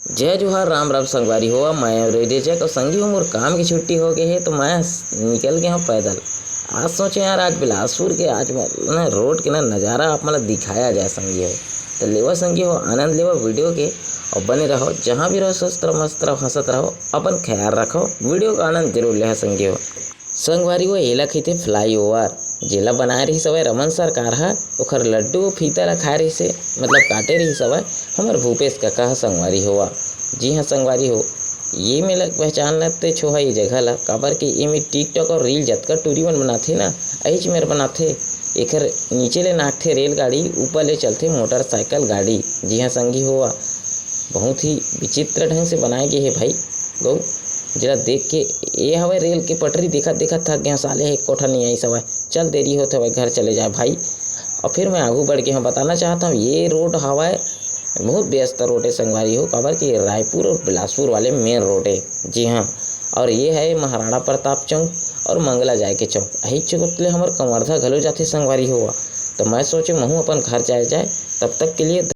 जय जोहार राम राम संगवारी हो। मैं रेडियो और संगी हो। मोर काम की छुट्टी हो गई है तो मैं निकल गया हूँ पैदल। आज सोचे यार आज बिलासपुर के आज ना रोड के ना नज़ारा आप मतलब दिखाया जाए संगी हो। तो लेवा संगी हो, आनंद लेवा वीडियो के और बने रहो। जहाँ भी रहो स्वस्थ रहो, मस्त रहो, हंसत रहो, अपन ख्याल रखो। वीडियो का आनंद जरूर ले संगी हो। संगवारी वो एला कहिथे फ्लाईओवर जेला बनाए रही सवय रमन सरकार ह ओखर लड्डू फीता ला खाए रही से मतलब काटे रही सवय हमर भूपेश काका ह संगवारी होवा। जी हाँ संगवारी हो, ये मेला पहचान लेते छो है ये जगह ला काबर कि ये में टिकटॉक और रील जतका टूरी मन बनाथे ना अहिच मेर बनाथे। एकर नीचे ले नाकथे रेलगाड़ी, ऊपर ले चलथे मोटरसाइकिल गाड़ी। जी हाँ संगी होवा, बहुत ही विचित्र ढंग से बनाए गए है भाई। गौ जरा देख के ये हवे रेल के पटरी देखत देखत थक गया साले एक कोठा नहीं आई सवय। चल देरी होते हवे घर चले जाए भाई। और फिर मैं आगू बढ़ के हम बताना चाहता हूँ ये रोड हवाए बहुत व्यस्त रोड है संगवारी हो, काबर कि रायपुर और बिलासपुर वाले मेन रोड है। जी हाँ, और ये है महाराणा प्रताप चौक और मंगला जाए के चौक। यही चौकले हमार कंवर्धा घलो जाते संगवारी हुआ। तो मैं सोचे महूँ अपन घर जाए तब तक के लिए